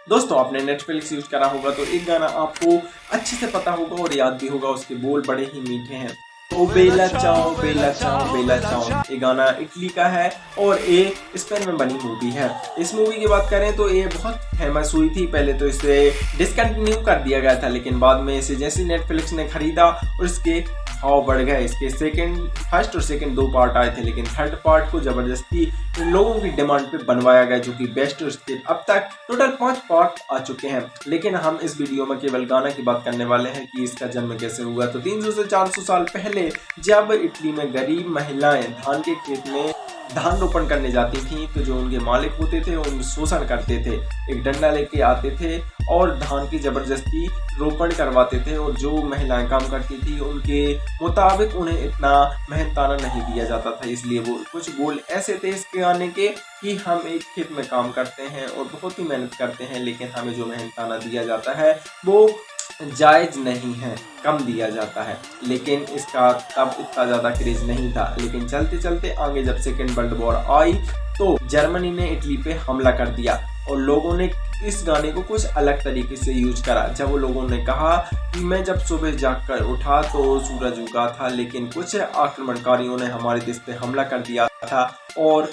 दोस्तों आपने Netflix use करा होगा तो एक गाना आपको अच्छे से पता होगा और याद भी होगा, उसके बोल बड़े ही मीठे हैं। ओ बेला चाओ बेला चाओ बेला चाओ, ये गाना इटली का है और ये स्पेन में बनी मूवी है। इस मूवी की बात करें तो ये बहुत फेमस हुई थी। पहले तो इसे डिसकंटिन्यू कर दिया गया था, लेकिन बाद में इसे जैसे नेटफ्लिक्स ने खरीदा और इसके भाव बढ़ गए। इसके फर्स्ट और सेकंड 2 पार्ट आए थे, लेकिन थर्ड पार्ट को जबरदस्ती लोगों की डिमांड पे बनवाया गया, जो कि बेस्ट। और इसके अब तक टोटल 5 पार्ट आ चुके हैं, लेकिन हम इस वीडियो में केवल गाना की बात करने वाले हैं कि इसका जन्म कैसे हुआ। तो 300 से 400 साल पहले जब इटली में गरीब महिलाएं धान के खेत में धान रोपण करने जाती थीं, तो जो उनके मालिक होते थे उन शोषण करते थे। एक डंडा लेके आते थे और धान की जबरदस्ती रोपण करवाते थे, और जो महिलाएं काम करती थी उनके मुताबिक उन्हें इतना मेहनताना नहीं दिया जाता था। इसलिए वो कुछ बोल ऐसे थे इसके गाने के कि हम एक खेत में काम करते हैं और बहुत ही मेहनत करते हैं, लेकिन हमें जो मेहनताना दिया जाता है वो जायज नहीं है, कम दिया जाता है। लेकिन इसका तब इतना ज़्यादा क्रेज नहीं था, लेकिन चलते चलते आगे जब सेकेंड वर्ल्ड वॉर आई तो जर्मनी ने इटली पे हमला कर दिया और लोगों ने इस गाने को कुछ अलग तरीके से यूज करा। जब वो लोगों ने कहा कि मैं जब सुबह जागकर उठा तो सूरज उगा था, लेकिन कुछ आक्रमणकारियों ने हमारे देश पे हमला कर दिया था और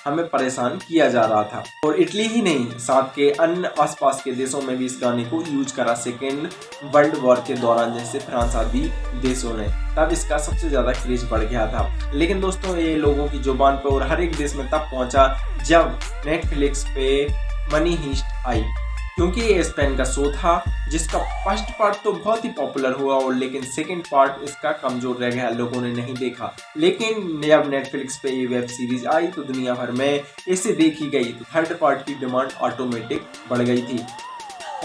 हमें परेशान किया जा रहा था। और इटली ही नहीं, साथ के अन्य आसपास के देशों में भी इस गाने को यूज करा सेकेंड वर्ल्ड वॉर के दौरान, जैसे फ्रांस आदि देशों ने। तब इसका सबसे ज्यादा क्रेज बढ़ गया था। लेकिन दोस्तों ये लोगों की जुबान पे और हर एक देश में तब पहुंचा जब नेटफ्लिक्स पे मनी हीस्ट आई, क्योंकि ये स्पेन का शो था जिसका फर्स्ट पार्ट तो बहुत ही पॉपुलर हुआ, और लेकिन सेकंड पार्ट इसका कमजोर रह गया, लोगों ने नहीं देखा। लेकिन जब नेटफ्लिक्स पे ये वेब सीरीज आई तो दुनिया भर में इसे देखी गई, तो थर्ड पार्ट की डिमांड ऑटोमेटिक बढ़ गई थी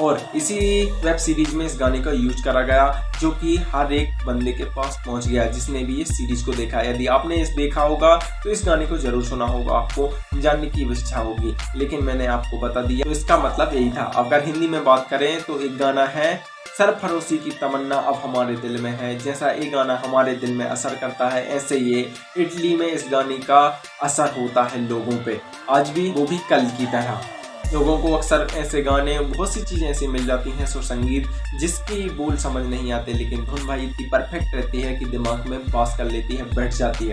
और इसी वेब सीरीज में इस गाने का यूज करा गया, जो कि हर एक बंदे के पास पहुंच गया जिसने भी इस सीरीज को देखा। यदि आपने इस देखा होगा तो इस गाने को जरूर सुना होगा, आपको जानने की इच्छा होगी, लेकिन मैंने आपको बता दिया तो इसका मतलब यही था। अगर हिंदी में बात करें तो एक गाना है सरफरोशी की तमन्ना अब हमारे दिल में है। जैसा ये गाना हमारे दिल में असर करता है, ऐसे ये इटली में इस गाने का असर होता है लोगों पे आज भी, वो भी कल की तरह। लोगों को अक्सर ऐसे गाने, बहुत सी चीज़ें ऐसी मिल जाती हैं सुर संगीत जिसकी बोल समझ नहीं आते, लेकिन धुन भाई इतनी परफेक्ट रहती है कि दिमाग में पास कर लेती है, बैठ जाती है।